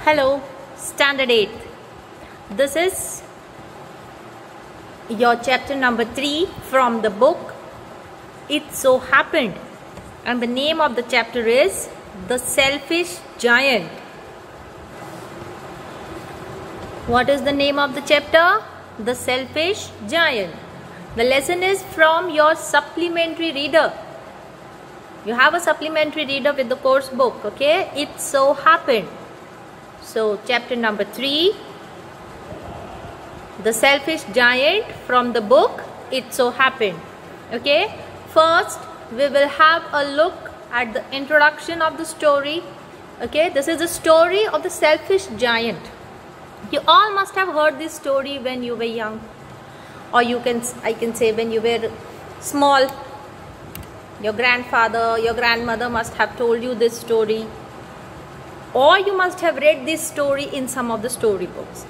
Hello, Standard 8. This is your chapter number 3 from the book It So Happened, and the name of the chapter is The Selfish Giant. What is the name of the chapter? The Selfish Giant. The lesson is from your supplementary reader. You have a supplementary reader with the course book, okay? It So Happened. So, chapter number 3, The Selfish Giant, from the book It So Happened. Okay, first we will have a look at the introduction of the story. Okay, this is the story of the selfish giant. You all must have heard this story when you were young, or I can say when you were small. Your grandfather, your grandmother must have told you this story, or you must have read this story in some of the storybooks.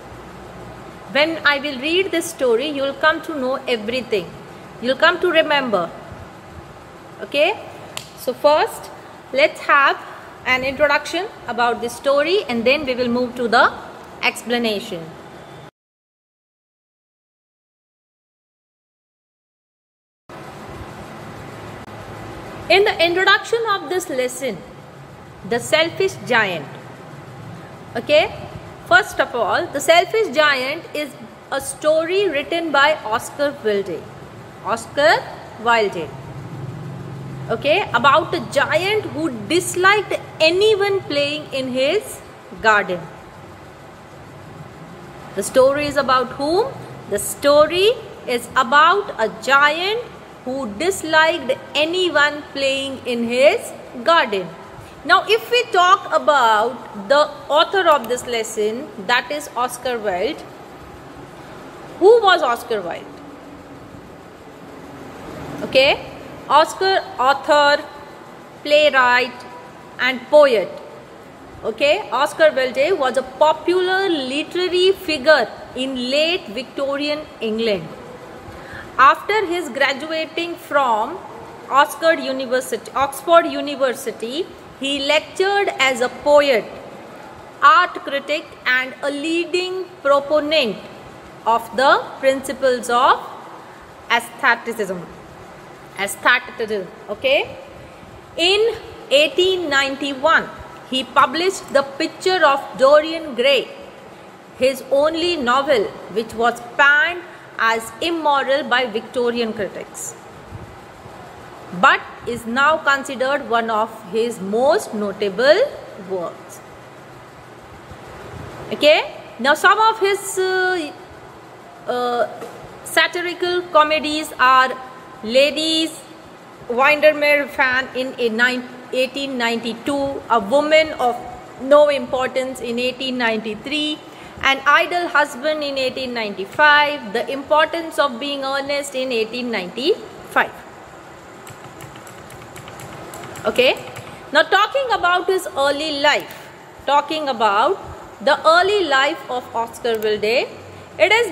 When I will read this story, you will come to know everything. You will come to remember. Okay? So first, let's have an introduction about this story, and then we will move to the explanation. In the introduction of this lesson, The Selfish Giant. Okay, first of all, The Selfish Giant is a story written by Oscar Wilde. Oscar Wilde. Okay, about a giant who disliked anyone playing in his garden. The story is about whom? The story is about a giant who disliked anyone playing in his garden. Now, if we talk about the author of this lesson, that is Oscar Wilde. Who was Oscar Wilde? Okay, Oscar, author, playwright and poet. Okay, Oscar Wilde was a popular literary figure in late Victorian England. After his graduating from Oxford University, he lectured as a poet, art critic and a leading proponent of the principles of aestheticism. Okay? In 1891, he published The Picture of Dorian Gray, his only novel, which was panned as immoral by Victorian critics, but is now considered one of his most notable works. Okay, now some of his satirical comedies are Ladies Windermere Fan in 1892, A Woman of No Importance in 1893, An Idle Husband in 1895, The Importance of Being Earnest in 1895. Okay, now talking about his early life, talking about the early life of Oscar Wilde, it has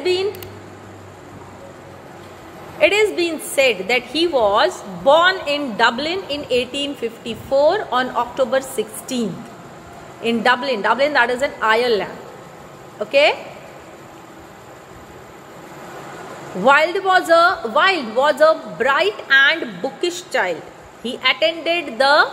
been said that he was born in Dublin in 1854 on October 16th. In Dublin, that is in Ireland. Okay, Wilde was a bright and bookish child. He attended the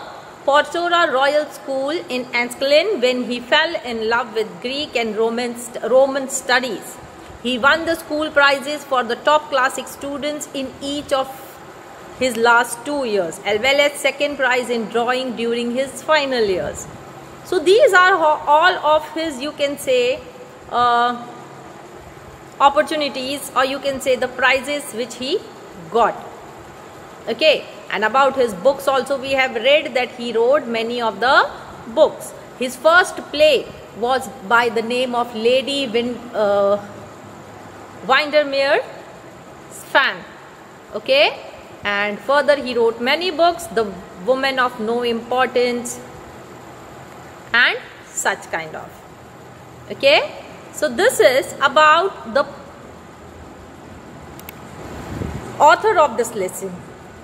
Portora Royal School in Enniskillen when he fell in love with Greek and Roman studies. He won the school prizes for the top classic students in each of his last 2 years, as well as second prize in drawing during his final years. So these are all of his, you can say, opportunities, or you can say the prizes which he got. Okay, and about his books also we have read that he wrote many of the books. His first play was by the name of Lady Windermere Fan. Okay, and further he wrote many books, The Woman of No Importance and such kind of. Okay, so this is about the author of this lesson.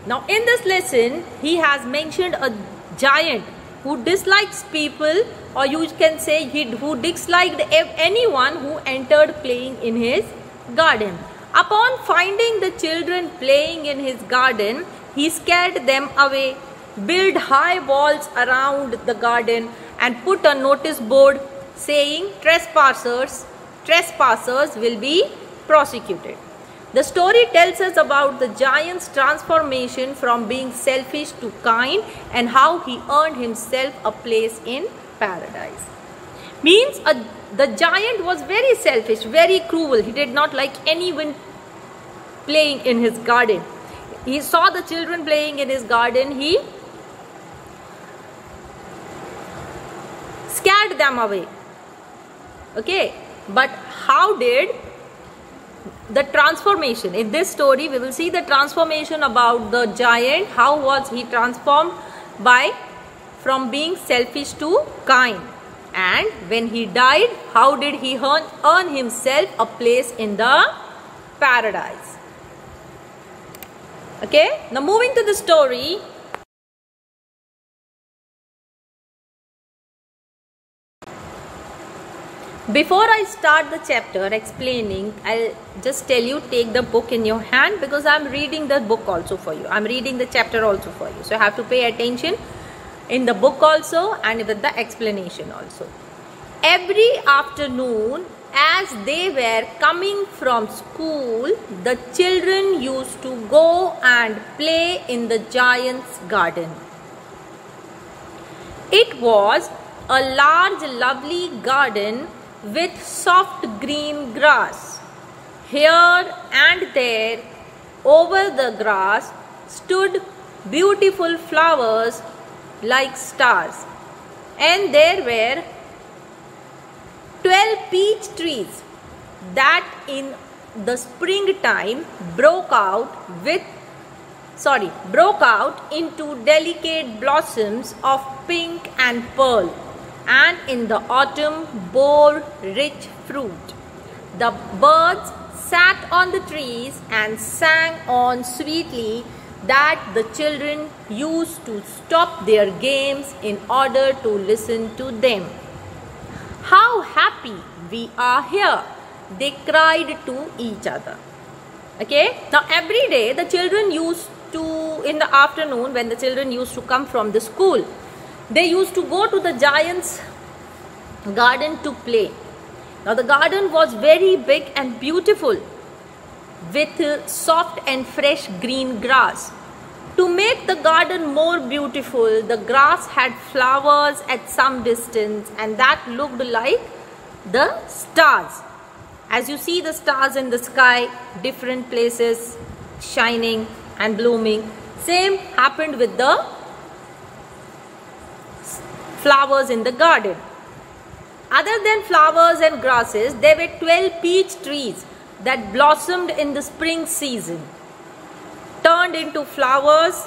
Now in this lesson, he has mentioned a giant who dislikes people, or you can say who disliked anyone who entered playing in his garden. Upon finding the children playing in his garden, he scared them away, built high walls around the garden, and put a notice board saying trespassers will be prosecuted. The story tells us about the giant's transformation from being selfish to kind, and how he earned himself a place in paradise. Means the giant was very selfish, very cruel. He did not like anyone playing in his garden. He saw the children playing in his garden. He scared them away. Okay, but how did the transformation in this story, we will see the transformation about the giant. How was he transformed? From being selfish to kind. And when he died, how did he earn himself a place in the paradise? Okay, now moving to the story. Before I start the chapter explaining, I'll just tell you, take the book in your hand, because I'm reading the book also for you. I'm reading the chapter also for you. So you have to pay attention in the book also and with the explanation also. Every afternoon, as they were coming from school, the children used to go and play in the giant's garden. It was a large, lovely garden with soft green grass. Here and there, over the grass, stood beautiful flowers like stars. And there were 12 peach trees that in the springtime broke out into delicate blossoms of pink and pearl, and in the autumn bore rich fruit. The birds sat on the trees and sang on sweetly, that the children used to stop their games in order to listen to them. How happy we are here, they cried to each other. Okay, now every day the children used to, in the afternoon when the children used to come from the school, they used to go to the giant's garden to play. Now the garden was very big and beautiful, with soft and fresh green grass. To make the garden more beautiful, the grass had flowers at some distance, and that looked like the stars. As you see the stars in the sky, different places shining and blooming. Same happened with the flowers in the garden. Other than flowers and grasses, there were 12 peach trees that blossomed in the spring season, turned into flowers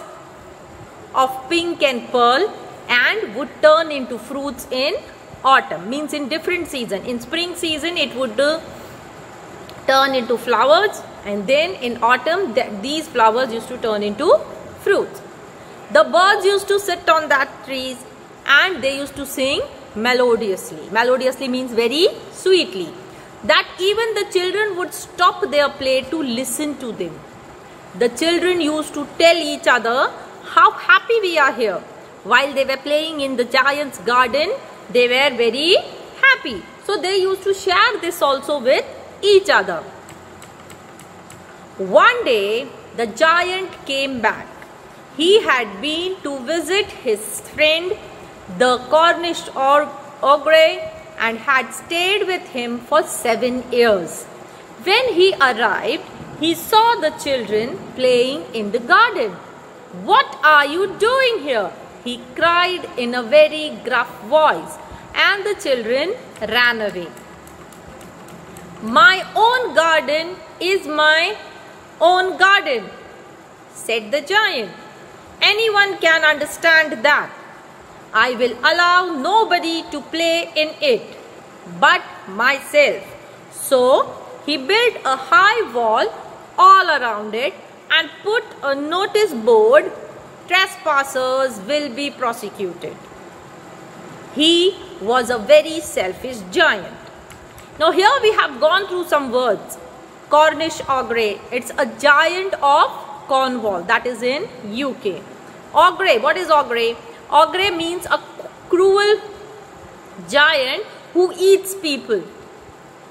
of pink and pearl, and would turn into fruits in autumn. Means in different season. In spring season it would turn into flowers, and then in autumn these flowers used to turn into fruits. The birds used to sit on that trees and they used to sing melodiously. Melodiously means very sweetly, that even the children would stop their play to listen to them. The children used to tell each other how happy we are here. While they were playing in the giant's garden, they were very happy. So they used to share this also with each other. One day, the giant came back. He had been to visit his friend, the Cornish ogre, and had stayed with him for 7 years. When he arrived, he saw the children playing in the garden. "What are you doing here?" he cried in a very gruff voice, and the children ran away. "My own garden is my own garden," said the giant. "Anyone can understand that. I will allow nobody to play in it but myself." So he built a high wall all around it and put a notice board, "Trespassers will be prosecuted." He was a very selfish giant. Now here we have gone through some words. Cornish ogre, it's a giant of Cornwall, that is in UK. Ogre, what is ogre? Ogre means a cruel giant who eats people.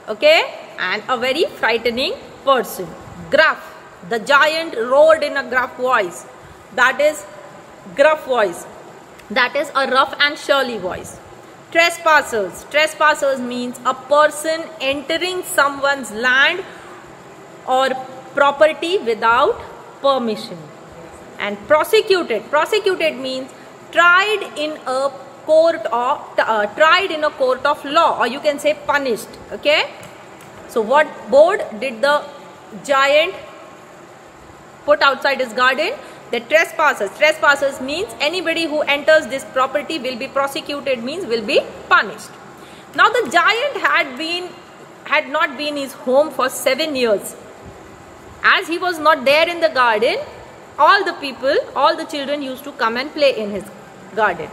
Okay, and a very frightening person. Gruff, the giant roared in a gruff voice. That is gruff voice. That is a rough and surly voice. Trespassers. Trespassers means a person entering someone's land or property without permission. And prosecuted. Prosecuted means tried in a court of law, or you can say punished. Okay. So what board did the giant put outside his garden? The trespassers. Trespassers means anybody who enters this property will be prosecuted, means will be punished. Now the giant had not been his home for 7 years. As he was not there in the garden, all the children used to come and play in his garden.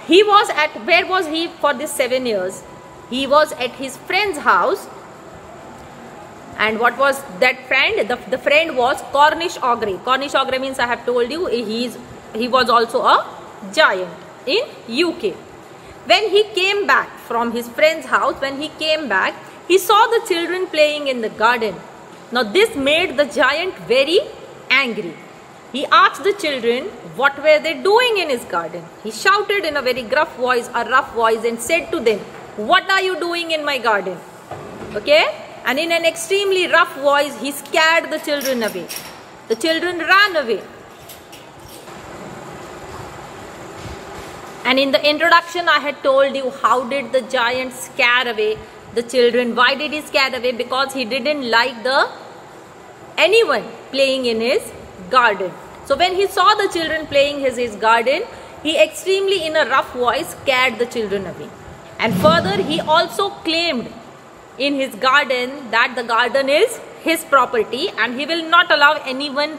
Where was he for these 7 years? He was at his friend's house. And what was that friend? The friend was Cornish ogre. Cornish ogre means, I have told you, he was also a giant in UK. When he came back from his friend's house, he saw the children playing in the garden. Now this made the giant very angry. He asked the children what were they doing in his garden. He shouted in a very rough voice, and said to them, "What are you doing in my garden?" Okay? And in an extremely rough voice, he scared the children away. The children ran away. And in the introduction, I had told you how did the giant scare away the children. Why did he scare away? Because he didn't like anyone playing in his garden. So when he saw the children playing in his garden, he extremely in a rough voice scared the children away. And further, he also claimed in his garden that the garden is his property and he will not allow anyone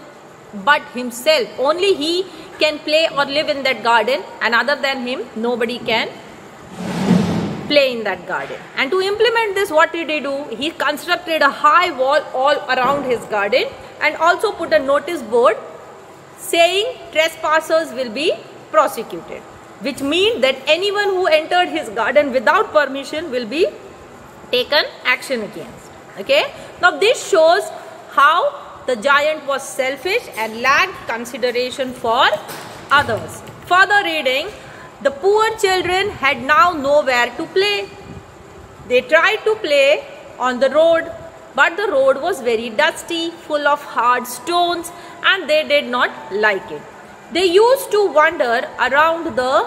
but himself. Only he can play or live in that garden, and other than him, nobody can play in that garden. And to implement this, what did he do? He constructed a high wall all around his garden and also put a notice board saying trespassers will be prosecuted, which means that anyone who entered his garden without permission will be taken action against. Okay. Now this shows how the giant was selfish and lacked consideration for others. Further reading, the poor children had now nowhere to play. They tried to play on the road, but the road was very dusty, full of hard stones, and they did not like it. They used to wander around the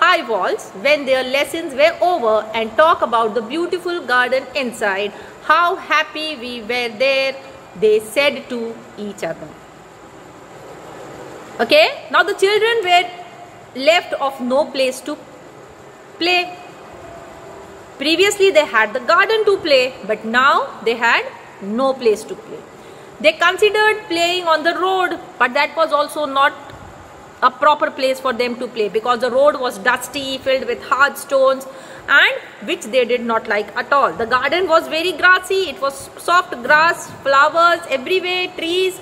high walls when their lessons were over and talk about the beautiful garden inside. How happy we were there, they said to each other. Okay, now the children were left of no place to play. Previously they had the garden to play, but now they had no place to play. They considered playing on the road, but that was also not a proper place for them to play because the road was dusty, filled with hard stones, and which they did not like at all. The garden was very grassy, it was soft grass, flowers everywhere, trees.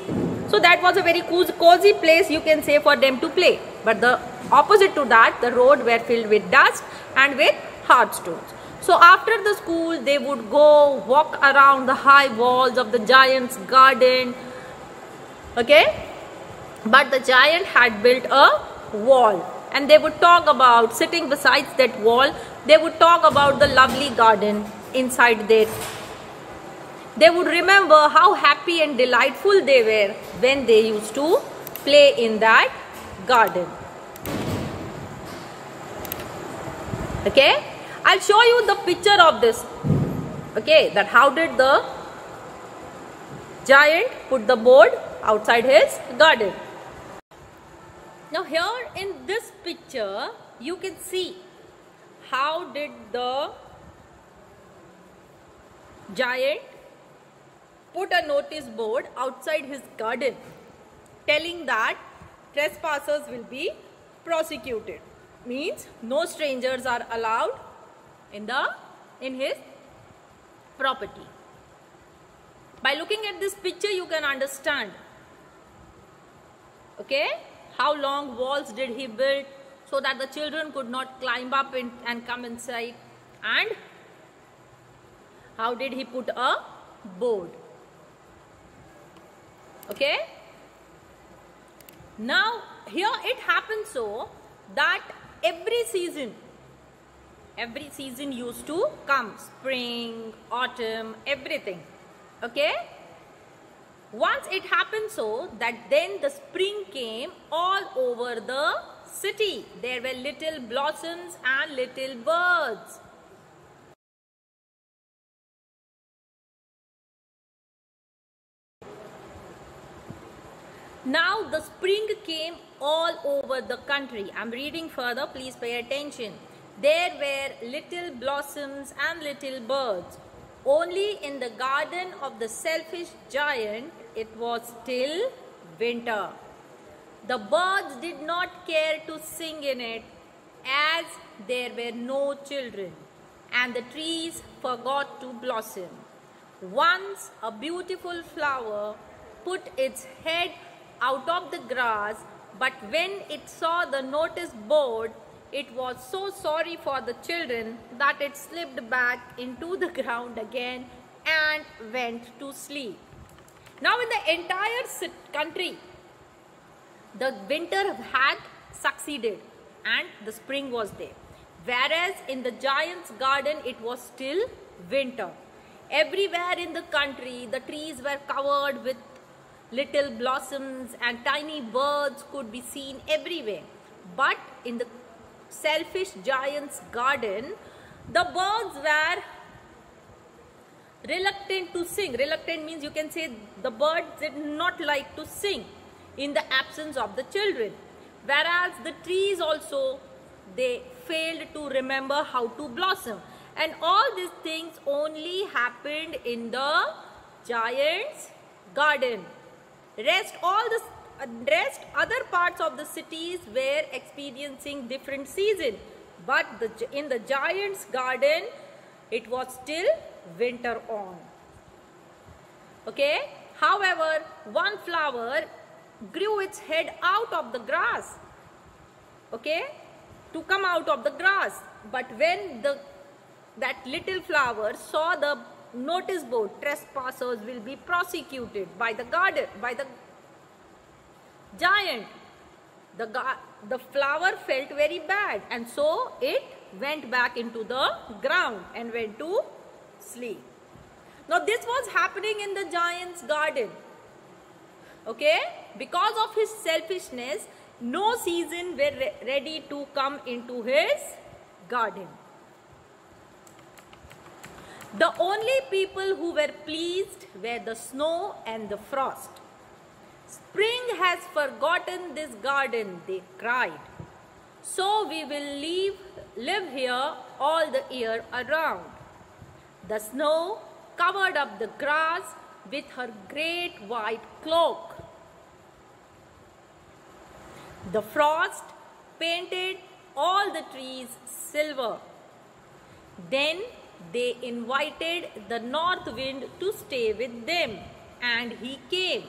So that was a very cozy place, you can say, for them to play. But the opposite to that, the road were filled with dust and with hard stones. So after the school, they would go walk around the high walls of the giant's garden. Okay? But the giant had built a wall, and they would talk about, sitting beside that wall, they would talk about the lovely garden inside there. They would remember how happy and delightful they were when they used to play in that garden. Okay, I'll show you the picture of this. Okay, that how did the giant put the board outside his garden. Now here in this picture, you can see how did the giant put a notice board outside his garden telling that trespassers will be prosecuted. Means no strangers are allowed in his property. By looking at this picture, you can understand, okay, how long walls did he build so that the children could not climb up and come inside, and how did he put a board. Okay. Now here it happens so that every season used to come, spring, autumn, everything. Okay. Once it happened so that then the spring came all over the city. There were little blossoms and little birds. Now the spring came all over the country. I am reading further, please pay attention. There were little blossoms and little birds. Only in the garden of the selfish giant it was still winter. The birds did not care to sing in it, as there were no children, and the trees forgot to blossom. Once a beautiful flower put its head out of the grass, but when it saw the notice board, it was so sorry for the children that it slipped back into the ground again and went to sleep. Now in the entire country, the winter had succeeded and the spring was there. Whereas in the giant's garden, it was still winter. Everywhere in the country, the trees were covered with little blossoms and tiny birds could be seen everywhere. But in the selfish giant's garden, the birds were reluctant to sing. Reluctant means you can say the birds did not like to sing in the absence of the children. Whereas the trees also, they failed to remember how to blossom. And all these things only happened in the giant's garden. Rest other parts of the cities were experiencing different season, but in the giant's garden it was still winter on. Okay. However, one flower grew its head out of the grass, okay, to come out of the grass. But when that little flower saw the notice board, trespassers will be prosecuted by the giant, the flower felt very bad, and so it went back into the ground and went to sleep. Now this was happening in the giant's garden. Okay, because of his selfishness, no season were ready to come into his garden. The only people who were pleased were the snow and the frost. Spring has forgotten this garden, they cried. So we will live here all the year around. The snow covered up the grass with her great white cloak. The frost painted all the trees silver. Then they invited the north wind to stay with them, and he came.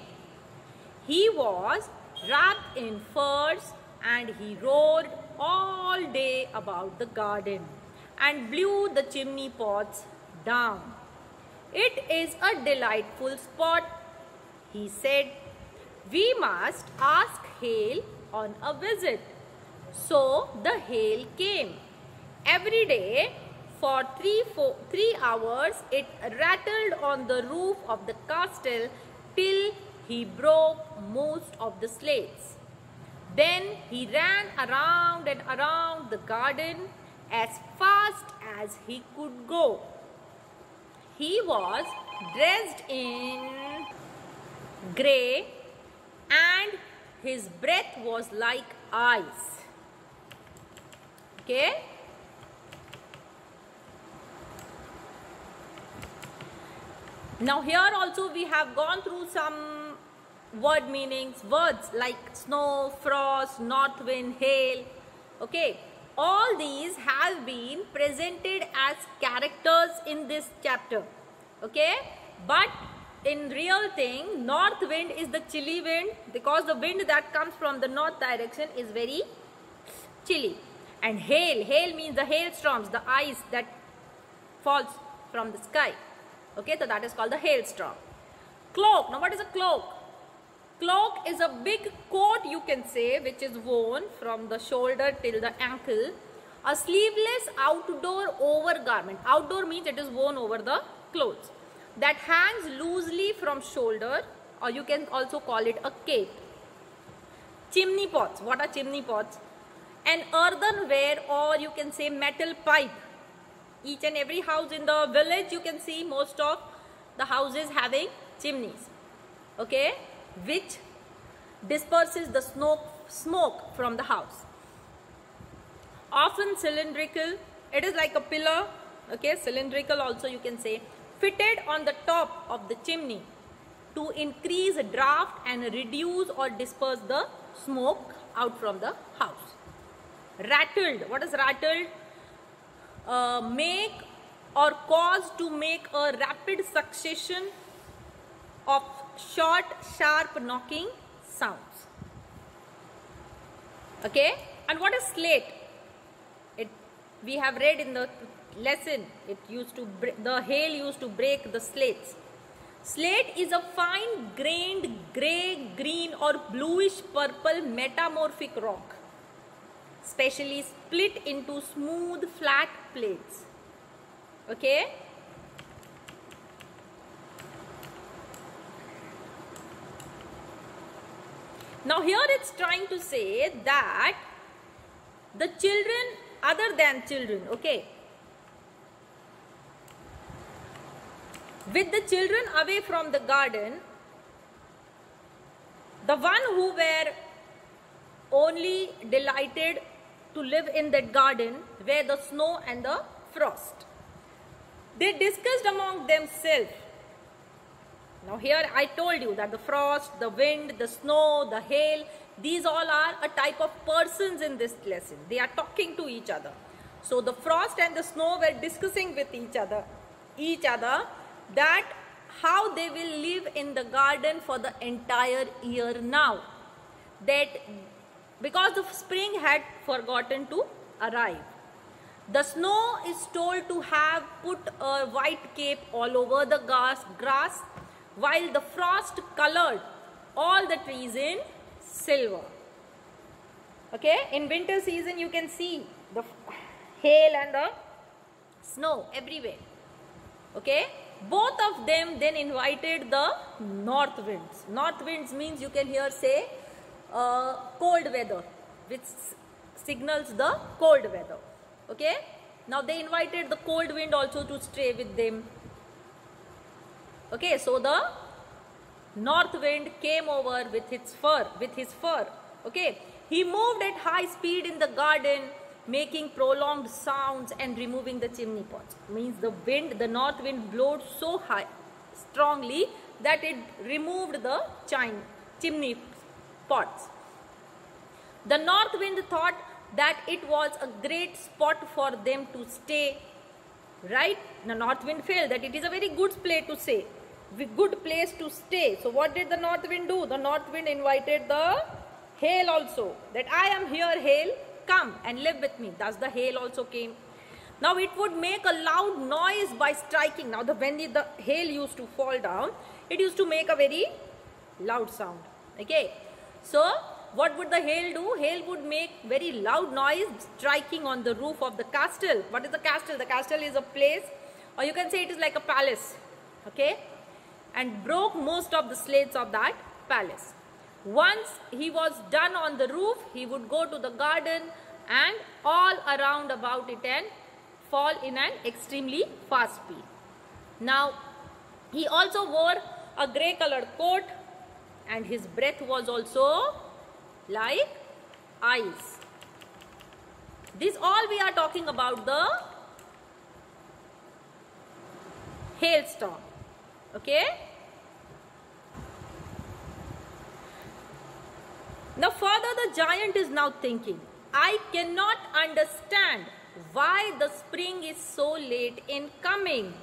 He was wrapped in furs, and he roared all day about the garden and blew the chimney pots down. It is a delightful spot, he said. We must ask Hail on a visit. So the hail came. Every day, for 3 hours, it rattled on the roof of the castle till he broke most of the slates. Then he ran around and around the garden as fast as he could go. He was dressed in grey and his breath was like ice. Okay? Now here also we have gone through some word meanings, words like snow, frost, north wind, hail. Okay, all these have been presented as characters in this chapter. Okay, but in real thing, north wind is the chilly wind, because the wind that comes from the north direction is very chilly. And hail, hail means the hailstorms, the ice that falls from the sky. Okay, so that is called the hailstorm. Cloak. Now what is a cloak? Cloak is a big coat, you can say, which is worn from the shoulder till the ankle. A sleeveless outdoor overgarment. Outdoor means it is worn over the clothes. That hangs loosely from shoulder, or you can also call it a cape. Chimney pots. What are chimney pots? An earthenware, or you can say metal pipe. Each and every house in the village, you can see most of the houses having chimneys. Okay, which disperses the smoke from the house. Often cylindrical, it is like a pillar. Okay, cylindrical also you can say, fitted on the top of the chimney to increase draft and reduce or disperse the smoke out from the house. Rattled. What is rattled? Make or cause to make a rapid succession of short, sharp knocking sounds. Okay, and what is slate? We have read in the lesson, it used to the hail used to break the slates. Slate is a fine grained grey, green or bluish purple metamorphic rock, specially split into smooth flat plates. Okay, now here it's trying to say that the children, other than children, okay, with the children away from the garden, the one who were only delighted to live in that garden were the snow and the frost. They discussed among themselves. Now here I told you that the frost, the wind, the snow, the hail, these all are a type of persons in this lesson. They are talking to each other. So the frost and the snow were discussing with each other that how they will live in the garden for the entire year now. That because the spring had forgotten to arrive. The snow is told to have put a white cape all over the grass, while the frost colored all the trees in silver. Okay, in winter season you can see the hail and the snow everywhere. Okay, both of them then invited the north winds. North winds means you can here say cold weather, which signals the cold weather. Okay, now they invited the cold wind also to stay with them. Okay, so the north wind came over with his fur. Okay, he moved at high speed in the garden, making prolonged sounds and removing the chimney pots. Means the north wind blew so high, strongly, that it removed the chimney pots. The north wind thought that it was a great spot for them to stay. Right? The north wind felt that it is a very good place to stay. So what did the north wind do? The north wind invited the hail also. That I am here, hail, come and live with me. Thus the hail also came. Now it would make a loud noise by striking. Now when the hail used to fall down, it used to make a very loud sound. Okay. So what would the hail do? Hail would make very loud noise striking on the roof of the castle. What is the castle? The castle is a place, or you can say it is like a palace. Okay. And broke most of the slates of that palace. Once he was done on the roof, he would go to the garden and all around about it and fall in an extremely fast speed. Now, he also wore a grey colored coat and his breath was also like ice. This all we are talking about the hailstorm. Okay. Now further the giant is now thinking, I cannot understand why the spring is so late in coming,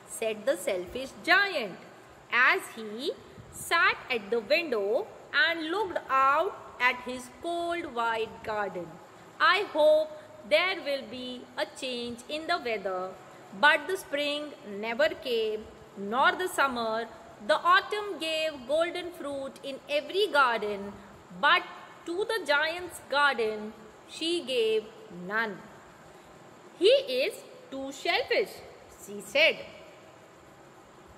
said the selfish giant, as he sat at the window and looked out at his cold white garden. I hope there will be a change in the weather, but the spring never came, nor the summer. The autumn gave golden fruit in every garden, but to the giant's garden she gave none. He is too selfish, she said.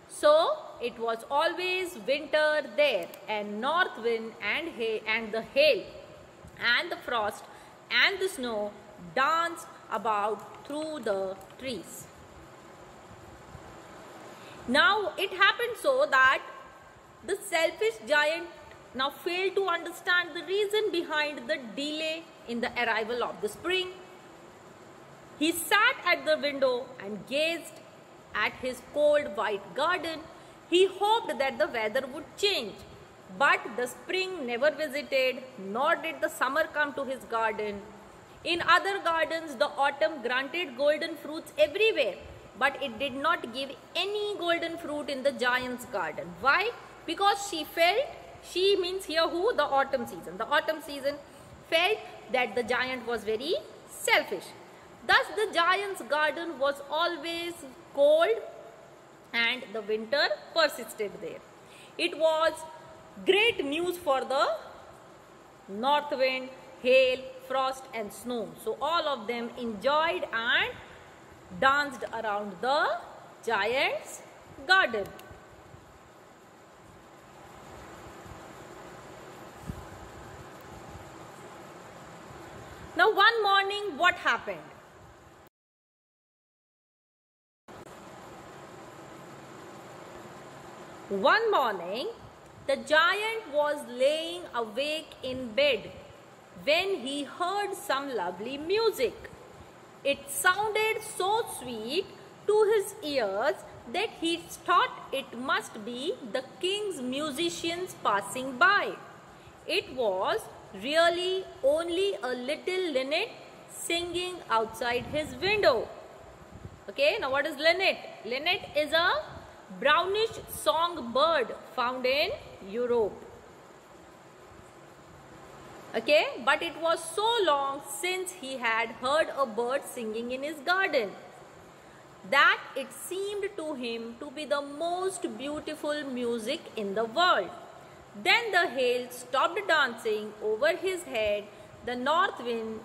So it was always winter there, and north wind and the hail and the frost and the snow danced about through the trees. Now it happened so that the selfish giant now failed to understand the reason behind the delay in the arrival of the spring. He sat at the window and gazed at his cold white garden. He hoped that the weather would change, but the spring never visited, nor did the summer come to his garden. In other gardens, the autumn granted golden fruits everywhere, but it did not give any golden fruit in the giant's garden. Why? Because she means here who? The autumn season. The autumn season felt that the giant was very selfish. Thus the giant's garden was always cold and the winter persisted there. It was great news for the north wind, hail, frost and snow. So all of them enjoyed and danced around the giant's garden. Now one morning what happened? One morning the giant was laying awake in bed when he heard some lovely music. It sounded so sweet to his ears that he thought it must be the king's musicians passing by. It was really only a little linnet singing outside his window. Okay, now what is linnet? Linnet is a brownish songbird found in Europe. Okay, but it was so long since he had heard a bird singing in his garden that it seemed to him to be the most beautiful music in the world. Then the hail stopped dancing over his head, the north wind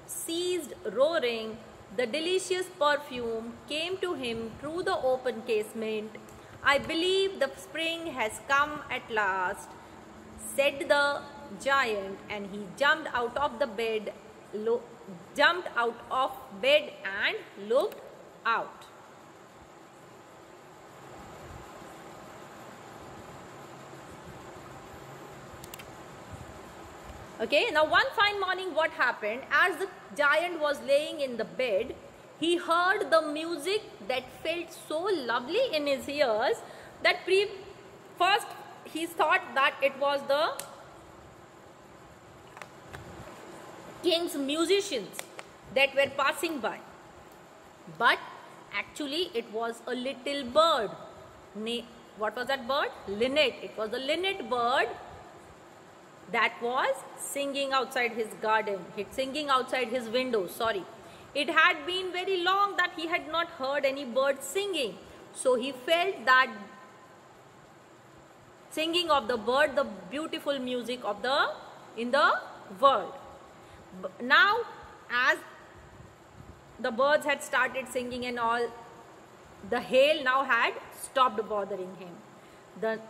ceased roaring, the delicious perfume came to him through the open casement. I believe the spring has come at last, said the giant, and he jumped out of bed and looked out. Okay, now one fine morning what happened? As the giant was laying in the bed, he heard the music that felt so lovely in his ears that first he thought that it was the king's musicians that were passing by. But actually it was a little bird. What was that bird? Linnet. It was a linnet bird that was singing outside his garden, singing outside his window, sorry. It had been very long that he had not heard any bird singing. So he felt that singing of the bird, the beautiful music of in the world. Now, as the birds had started singing and all, the hail now had stopped bothering him. The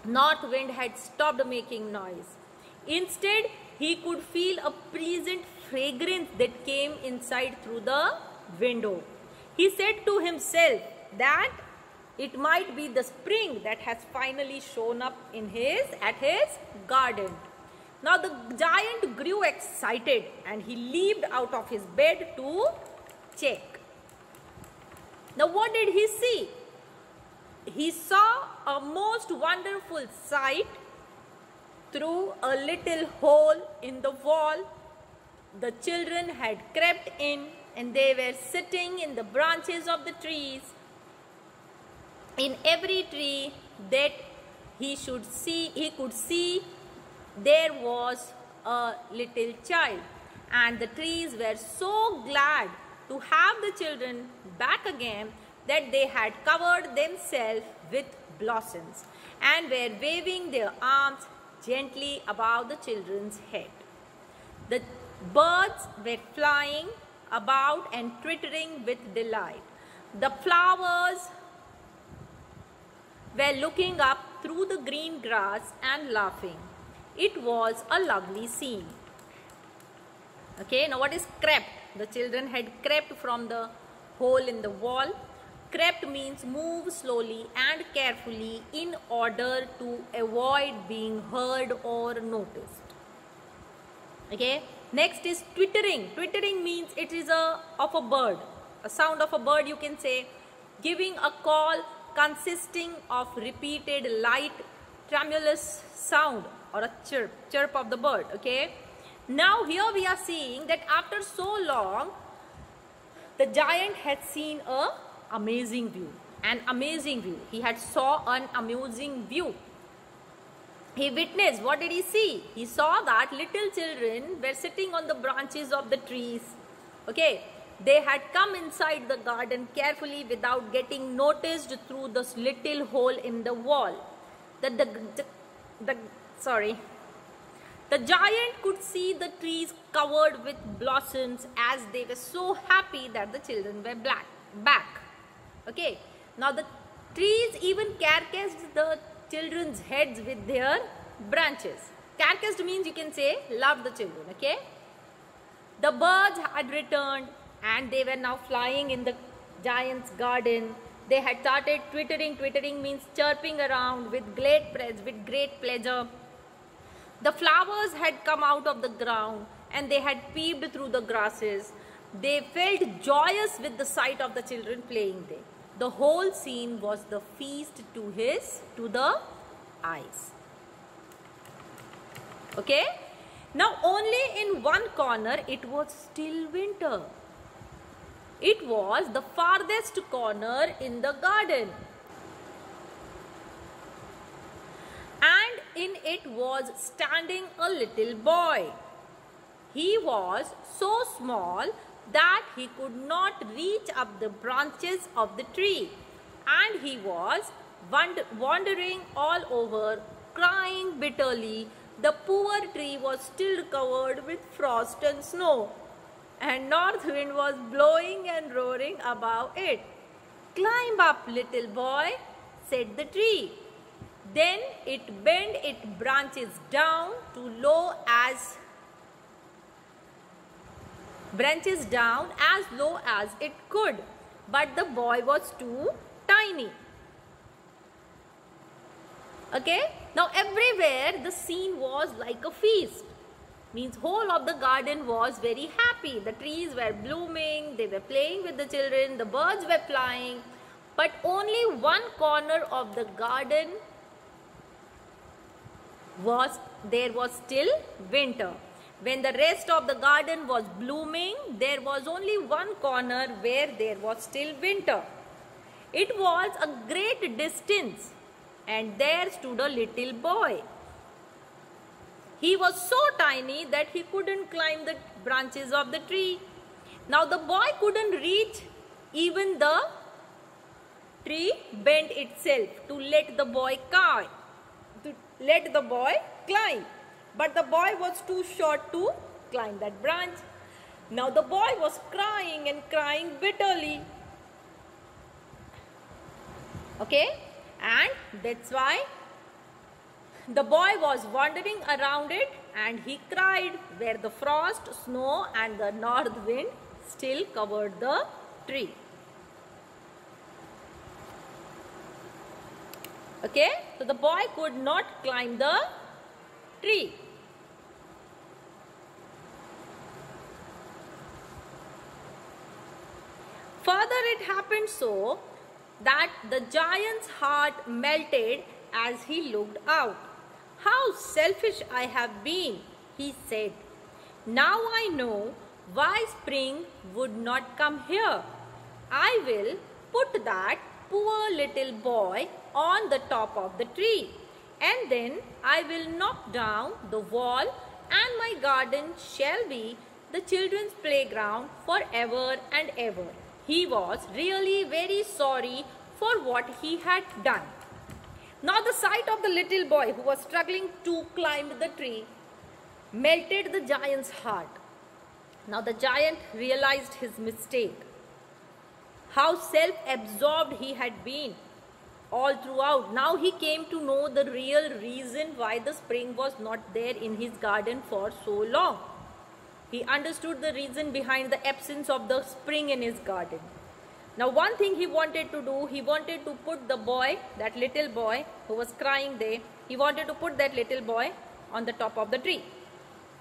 north wind had stopped making noise. Instead, he could feel a pleasant fragrance that came inside through the window. He said to himself that it might be the spring that has finally shown up at his garden. Now the giant grew excited and he leaped out of his bed to check. Now what did he see? He saw a most wonderful sight. through a little hole in the wall. The children had crept in and they were sitting in the branches of the trees. In every tree that he could see there was a little child, and the trees were so glad to have the children back again that they had covered themselves with blossoms and were waving their arms gently above the children's head. The birds were flying about and twittering with delight. The flowers were looking up through the green grass and laughing. It was a lovely scene. Okay, now what is crept? The children had crept from the hole in the wall. Crept means move slowly and carefully in order to avoid being heard or noticed. Okay, next is twittering. Twittering means it is of a bird, a sound of a bird, you can say, giving a call consisting of repeated light tremulous sound or a chirp of the bird. Okay, now here we are seeing that after so long the giant had seen an amazing view. He had saw an amazing view. He witnessed, what did he see? He saw that little children were sitting on the branches of the trees. Okay, they had come inside the garden carefully without getting noticed through this little hole in the wall. The giant could see the trees covered with blossoms as they were so happy that the children were back. Okay, now the trees even caressed the children's heads with their branches. Caressed means, you can say, loved the children. Okay, the birds had returned and they were now flying in the giant's garden. They had started twittering. Twittering means chirping around with great pleasure. The flowers had come out of the ground and they had peeped through the grasses. They felt joyous with the sight of the children playing there. The whole scene was the feast to the eyes. Okay, now only in one corner it was still winter. It was the farthest corner in the garden, and in it was standing a little boy. He was so small that he could not reach up the branches of the tree, and he was wandering all over, crying bitterly. The poor tree was still covered with frost and snow, and north wind was blowing and roaring above it. "Climb up, little boy," said the tree. Then it bent its branches down as low as it could, but the boy was too tiny. Okay, now everywhere the scene was like a feast. Means whole of the garden was very happy. The trees were blooming, they were playing with the children, the birds were flying, but only one corner of the garden was still winter. When the rest of the garden was blooming, there was only one corner where there was still winter. It was a great distance, and there stood a little boy. He was so tiny that he couldn't climb the branches of the tree. Now the boy couldn't reach even the tree bent itself to let the boy climb. But the boy was too short to climb that branch. Now the boy was crying and crying bitterly. Okay, and that's why the boy was wandering around it, and he cried where the frost, snow and the north wind still covered the tree. Okay, so the boy could not climb the tree. Further, it happened so that the giant's heart melted as he looked out. How selfish I have been, he said. Now I know why spring would not come here. I will put that poor little boy on the top of the tree, and then I will knock down the wall, and my garden shall be the children's playground forever and ever. He was really very sorry for what he had done. Now the sight of the little boy who was struggling to climb the tree melted the giant's heart. Now the giant realized his mistake. How self-absorbed he had been all throughout. Now he came to know the real reason why the spring was not there in his garden for so long. He understood the reason behind the absence of the spring in his garden. Now one thing he wanted to do, he wanted to put the boy, that little boy who was crying there, he wanted to put that little boy on the top of the tree.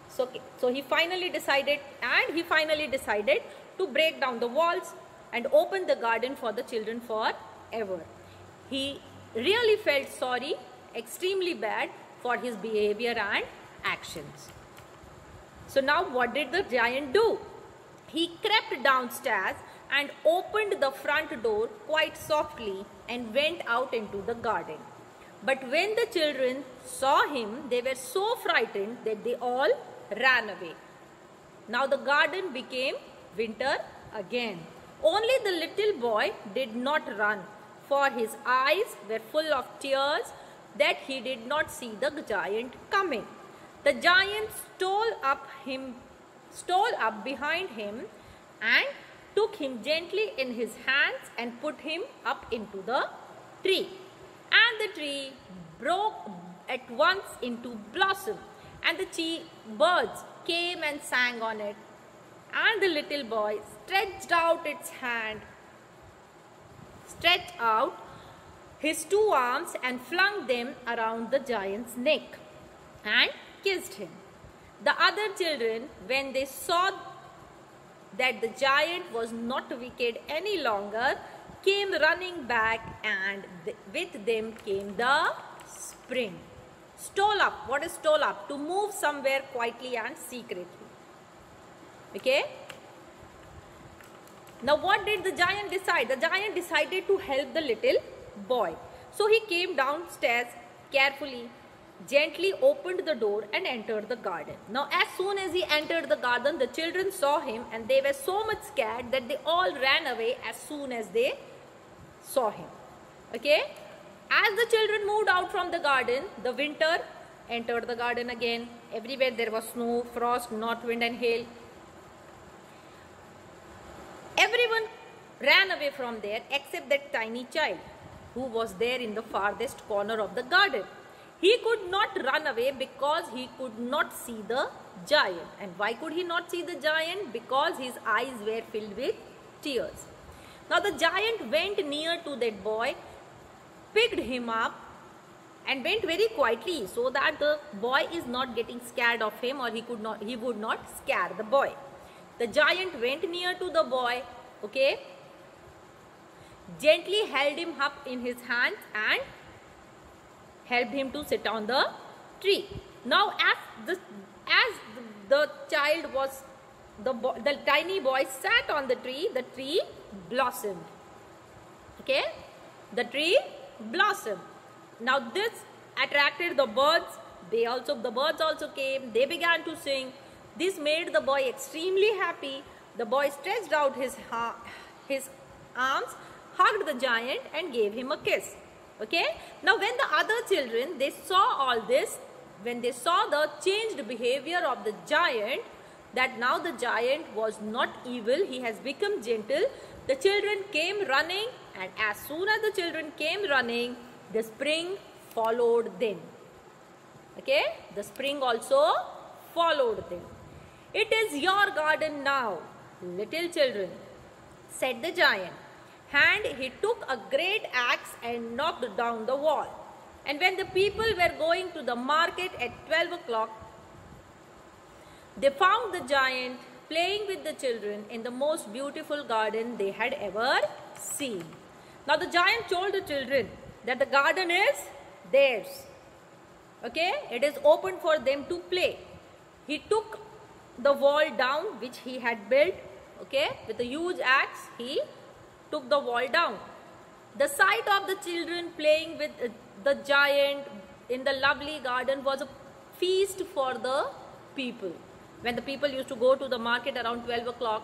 So he finally decided to break down the walls and open the garden for the children forever. He really felt sorry, extremely bad, for his behavior and actions. So now what did the giant do? He crept downstairs and opened the front door quite softly and went out into the garden. But when the children saw him, they were so frightened that they all ran away. Now the garden became winter again. Only the little boy did not run, for his eyes were full of tears that he did not see the giant coming. The giant stole up behind him and took him gently in his hands and put him up into the tree. And the tree broke at once into blossom, and the birds came and sang on it. And the little boy stretched out his two arms and flung them around the giant's neck and kissed him. The other children, when they saw that the giant was not wicked any longer, came running back, and with them came the spring. Stole up. What is stole up? To move somewhere quietly and secretly. Okay. Now what did the giant decide? The giant decided to help the little boy. So he came downstairs carefully, gently opened the door and entered the garden. Now as soon as he entered the garden, the children saw him and they were so much scared that they all ran away as soon as they saw him. Okay. As the children moved out from the garden, the winter entered the garden again. Everywhere there was snow, frost, north wind and hail. Everyone ran away from there except that tiny child who was there in the farthest corner of the garden. He could not run away because he could not see the giant. And why could he not see the giant? Because his eyes were filled with tears. Now the giant went near to that boy, picked him up and went very quietly so that the boy is not getting scared of him, or he would not scare the boy. The giant went near to the boy, okay, gently held him up in his hands and helped him to sit on the tree. Now as the tiny boy sat on the tree blossomed. Okay, the tree blossomed. Now this attracted the birds. The birds also came. They began to sing. This made the boy extremely happy. The boy stretched out his arms, hugged the giant and gave him a kiss. Okay. Now when the other children, they saw all this, when they saw the changed behavior of the giant, that now the giant was not evil, he has become gentle, the children came running, and as soon as the children came running, the spring followed them. Okay. The spring also followed them. It is your garden now, little children, said the giant. And he took a great axe and knocked down the wall. And when the people were going to the market at 12 o'clock, they found the giant playing with the children in the most beautiful garden they had ever seen. Now the giant told the children that the garden is theirs. Okay, it is open for them to play. He took the wall down which he had built. Okay, with a huge axe he took the wall down. The sight of the children playing with the giant in the lovely garden was a feast for the people. When the people used to go to the market around 12 o'clock,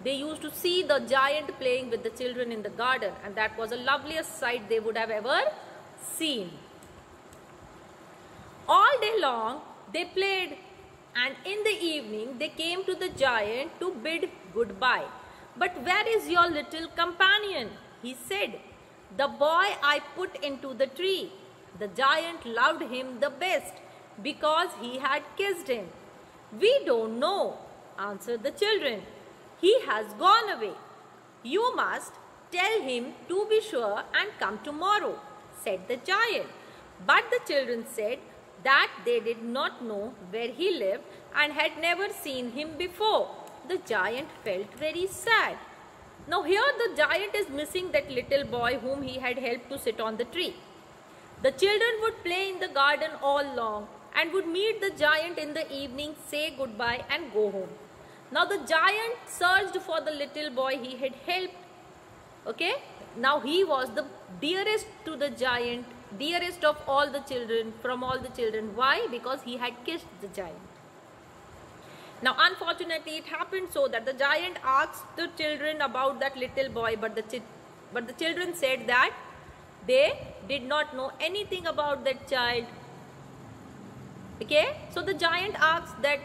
they used to see the giant playing with the children in the garden, and that was the loveliest sight they would have ever seen. All day long they played, and in the evening they came to the giant to bid goodbye. "But where is your little companion?" he said. "The boy I put into the tree." The giant loved him the best because he had kissed him. "We don't know," answered the children. "He has gone away." "You must tell him to be sure and come tomorrow," said the giant. But the children said that they did not know where he lived and had never seen him before. The giant felt very sad. Now here the giant is missing that little boy whom he had helped to sit on the tree. The children would play in the garden all long and would meet the giant in the evening, say goodbye and go home. Now the giant searched for the little boy he had helped. Okay, now he was the dearest to the giant, dearest of all the children, from all the children. Why? Because he had kissed the giant. Now unfortunately it happened so that the giant asked the children about that little boy, but the children said that they did not know anything about that child. Okay, so the giant asked that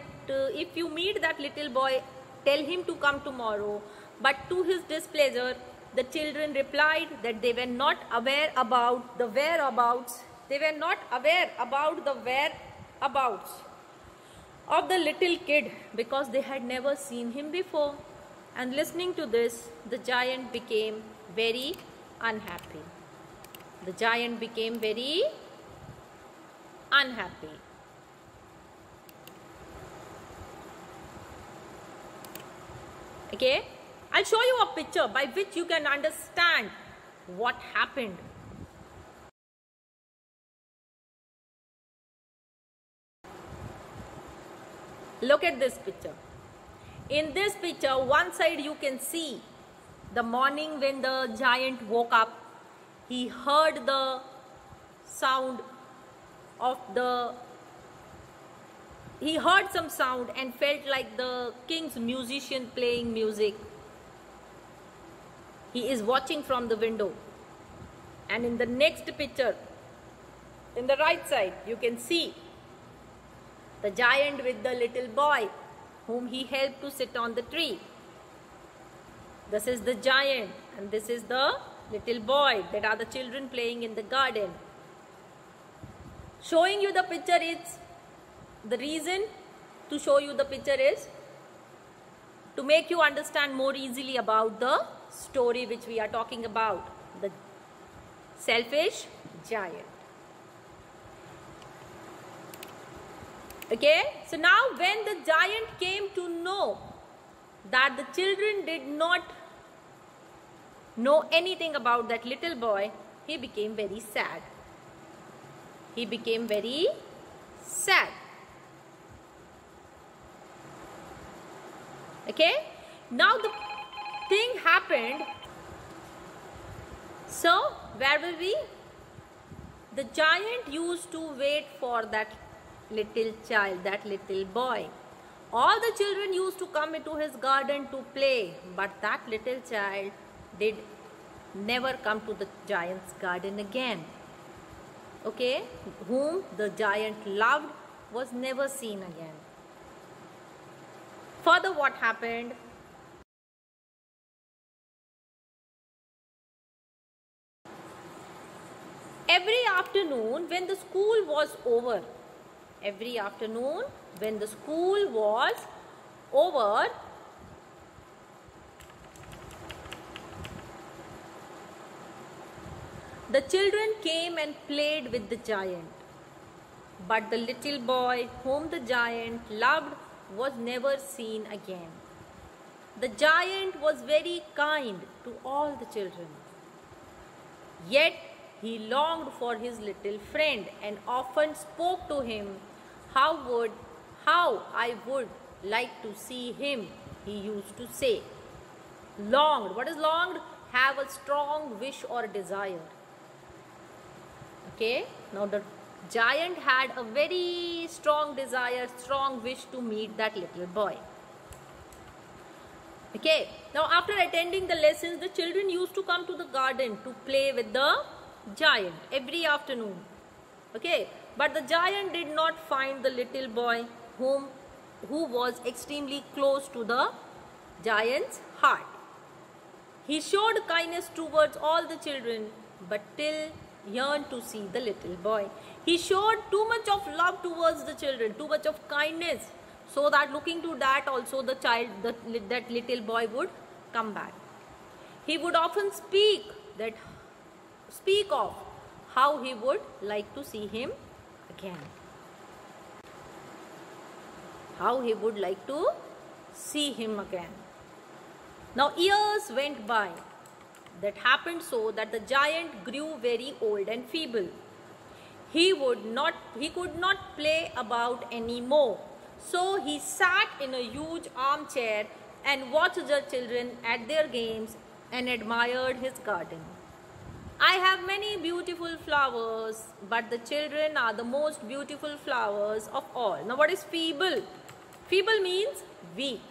if you meet that little boy, tell him to come tomorrow. But to his displeasure, the children replied that they were not aware about the whereabouts. They were not aware about the whereabouts of the little kid because they had never seen him before. And listening to this, the giant became very unhappy. The giant became very unhappy. Okay, I'll show you a picture by which you can understand what happened. Look at this picture. In this picture, one side you can see the morning when the giant woke up. He heard the sound of he heard some sound and felt like the king's musician playing music. He is watching from the window. And in the next picture, in the right side, you can see the giant with the little boy whom he helped to sit on the tree. This is the giant and this is the little boy. That are the children playing in the garden. Showing you the picture is, the reason to show you the picture is to make you understand more easily about the story which we are talking about, the selfish giant. Okay, so now when the giant came to know that the children did not know anything about that little boy, he became very sad. He became very sad. Okay, now the thing happened. So where were we? The giant used to wait for that little child, that little boy. All the children used to come into his garden to play, but that little child did never come to the giant's garden again. Okay, whom the giant loved was never seen again. Further, what happened? Every afternoon when the school was over, the children came and played with the giant. But the little boy whom the giant loved was never seen again. The giant was very kind to all the children. Yet he longed for his little friend and often spoke to him. How I would like to see him, he used to say. Longed. What is longed? Have a strong wish or desire. Okay. Now the giant had a very strong desire, strong wish to meet that little boy. Okay. Now after attending the lessons, the children used to come to the garden to play with the giant every afternoon. Okay. But the giant did not find the little boy who was extremely close to the giant's heart. He showed kindness towards all the children, but still yearned to see the little boy. He showed too much of love towards the children, too much of kindness, so that looking to that also that little boy would come back. He would often speak of how he would like to see him again. How he would like to see him again. Now years went by. That happened so that the giant grew very old and feeble. He could not play about anymore. So he sat in a huge armchair and watched the children at their games and admired his garden. I have many beautiful flowers, but the children are the most beautiful flowers of all. Now what is feeble? Feeble means weak.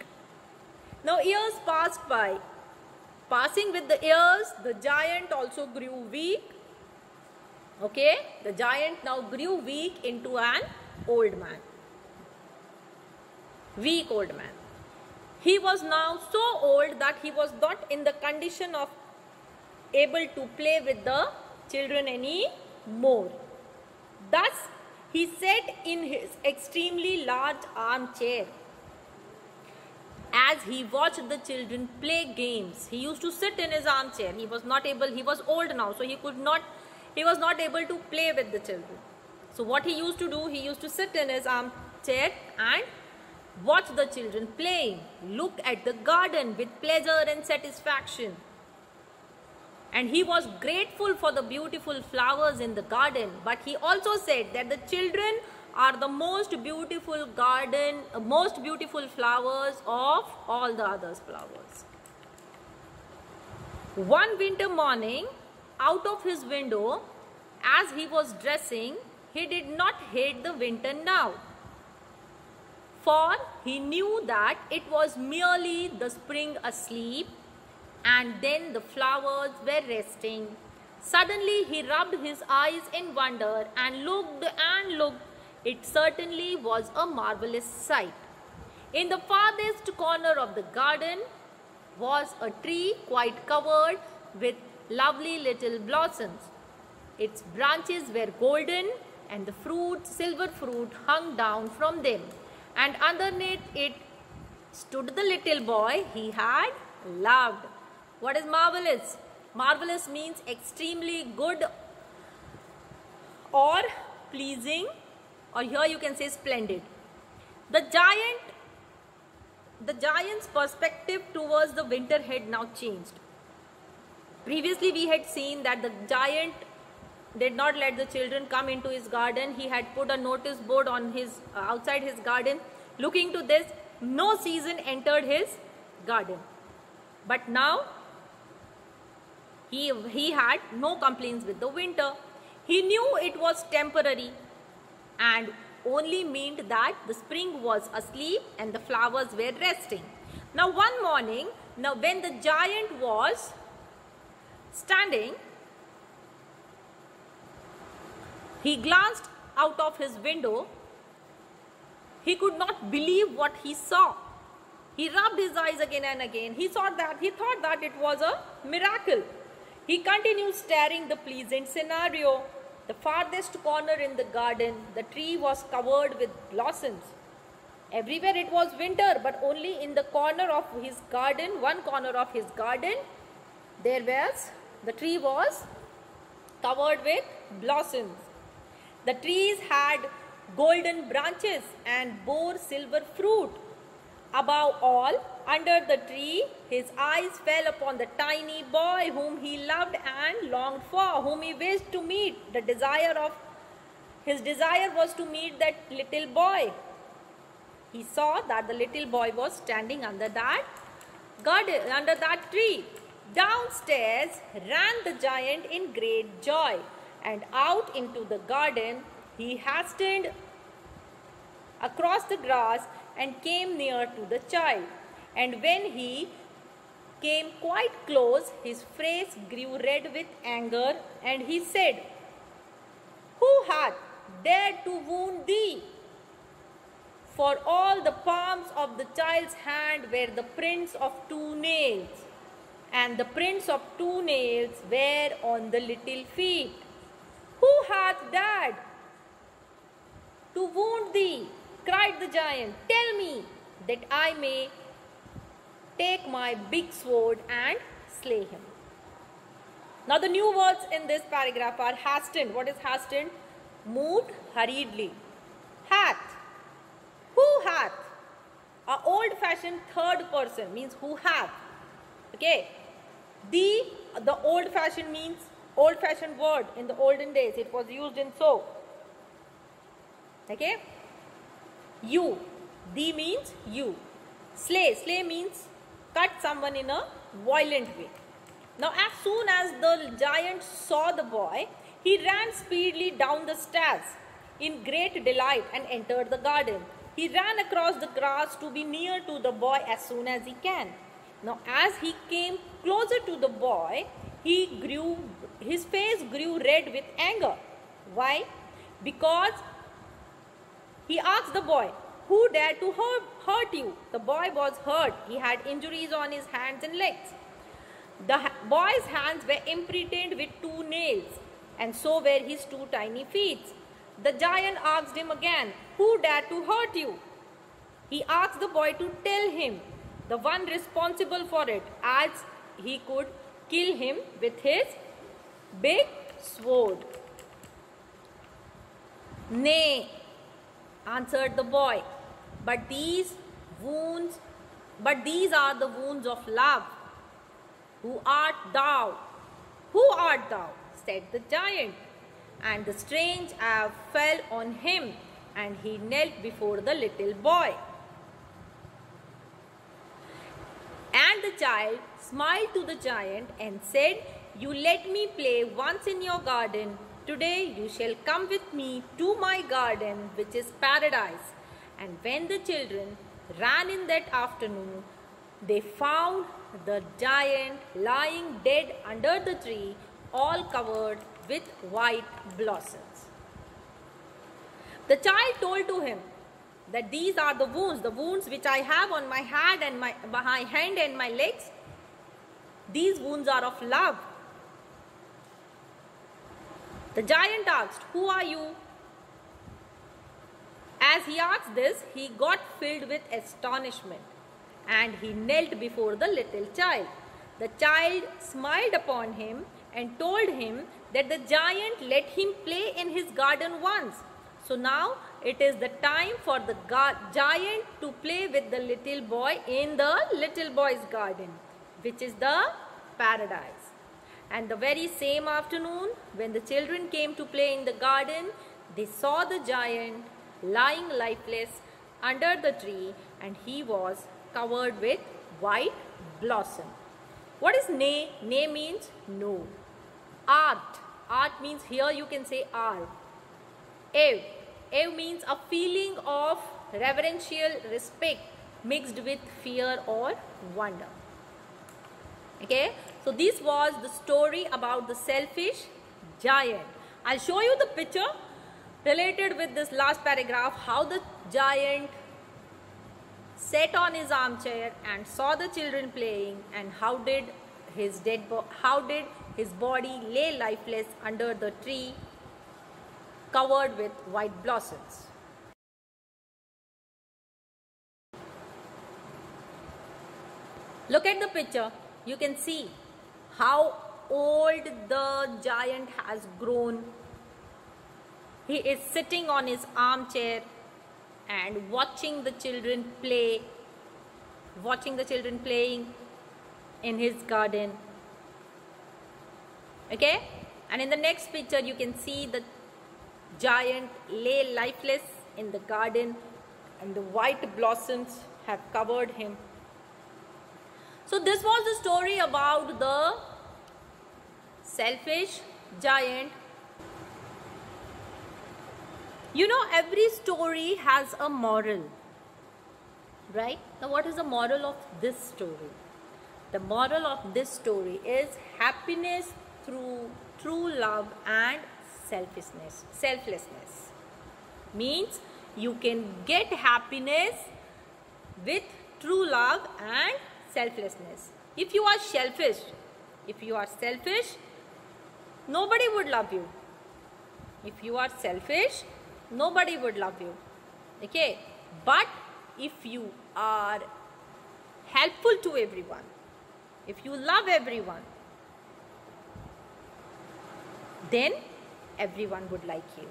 Now years passed by. Passing with the years, the giant also grew weak. Okay, the giant now grew weak into an old man. Weak old man. He was now so old that he was not in the condition of able to play with the children any more. Thus, he sat in his extremely large armchair. As he watched the children play games, he used to sit in his armchair. He was old now, so he was not able to play with the children. So what he used to do, he used to sit in his armchair and watch the children playing, look at the garden with pleasure and satisfaction. And he was grateful for the beautiful flowers in the garden, but he also said that the children are the most beautiful flowers of all the other flowers. One winter morning, out of his window, as he was dressing, he did not hate the winter now, for he knew that it was merely the spring asleep, and then the flowers were resting. Suddenly he rubbed his eyes in wonder and looked and looked. It certainly was a marvelous sight. In the farthest corner of the garden was a tree quite covered with lovely little blossoms. Its branches were golden and the silver fruit hung down from them. And underneath it stood the little boy he had loved. What is marvelous? Marvelous means extremely good or pleasing, or here you can say splendid. The giant's perspective towards the winter had now changed. Previously we had seen that the giant did not let the children come into his garden. He had put a notice board on his outside his garden. Looking to this, no season entered his garden. But now he had no complaints with the winter. He knew it was temporary and only meant that the spring was asleep and the flowers were resting. Now one morning, when the giant was standing, he glanced out of his window. He could not believe what he saw. He rubbed his eyes again and again. He thought that it was a miracle. He continued staring the pleasant scenario. The farthest corner in the garden, the tree was covered with blossoms. Everywhere it was winter, but only in the corner of his garden, one corner of his garden, the tree was covered with blossoms. The trees had golden branches and bore silver fruit. Above all, under the tree, his eyes fell upon the tiny boy whom he loved and longed for, whom he wished to meet. His desire was to meet that little boy. He saw that the little boy was standing under that garden, under that tree. Downstairs ran the giant in great joy, and out into the garden he hastened across the grass and came near to the child. And when he came quite close, his face grew red with anger, and he said, "Who hath dared to wound thee?" For all the palms of the child's hand were the prints of 2 nails, and the prints of 2 nails were on the little feet. "Who hath dared to wound thee?" cried the giant. "Tell me, that I may take my big sword and slay him." Now the new words in this paragraph are hastened. What is hastened? Moved hurriedly. Hath. Who hath? A old-fashioned third person means who hath. Okay. The old-fashioned means old-fashioned word. In the olden days it was used in so. Okay. You. The means you. Slay. Slay means cut someone in a violent way. Now as soon as the giant saw the boy, he ran speedily down the stairs in great delight and entered the garden. He ran across the grass to be near to the boy as soon as he can. Now as he came closer to the boy, his face grew red with anger. Why? Because he asked the boy, "Who dared to hurt you?" The boy was hurt. He had injuries on his hands and legs. The boy's hands were imprinted with 2 nails, and so were his 2 tiny feet. The giant asked him again, "Who dared to hurt you?" He asked the boy to tell him the one responsible for it, as he could kill him with his big sword. "Nay," answered the boy, but these are the wounds of love. "Who art thou? Who art thou?" said the giant. And the strange awe fell on him, and he knelt before the little boy. And the child smiled to the giant and said, "You let me play once in your garden. Today you shall come with me to my garden, which is paradise." And when the children ran in that afternoon, they found the giant lying dead under the tree, all covered with white blossoms. The child told to him that these are the wounds which I have on my hand and my hand and my legs. These wounds are of love. The giant asked, "Who are you?" As he asked this, he got filled with astonishment, and he knelt before the little child. The child smiled upon him and told him that the giant let him play in his garden once. So now it is the time for the giant to play with the little boy in the little boy's garden, which is the paradise. And the very same afternoon, when the children came to play in the garden, they saw the giant lying lifeless under the tree, and he was covered with white blossom. What is nay? Nay means no. Art. Art means, here you can say art. Ev. Ev means a feeling of reverential respect mixed with fear or wonder. Okay. So this was the story about the selfish giant. I'll show you the picture related with this last paragraph, how the giant sat on his armchair and saw the children playing, and how did his body lay lifeless under the tree covered with white blossoms. Look at the picture. You can see how old the giant has grown. He is sitting on his armchair and watching the children play watching the children playing in his garden. Okay, and in the next picture you can see the giant lay lifeless in the garden and the white blossoms have covered him. So this was the story about the selfish giant. You know, every story has a moral, right? Now what is the moral of this story? The moral of this story is happiness through true love and selflessness. Means you can get happiness with true love and selflessness. If you are selfish, nobody would love you. If you are selfish, nobody would love you. Okay, but if you are helpful to everyone, if you love everyone, then everyone would like you.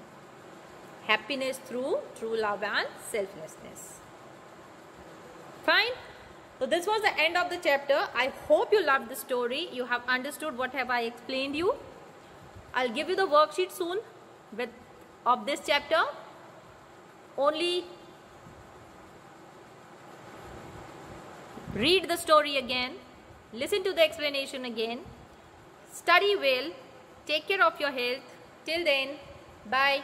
Happiness through true love and selflessness. Fine. So this was the end of the chapter. I hope you loved the story. You have understood what have I explained you. I'll give you the worksheet soon of this chapter. Only read the story again. Listen to the explanation again. Study well. Take care of your health. Till then, bye.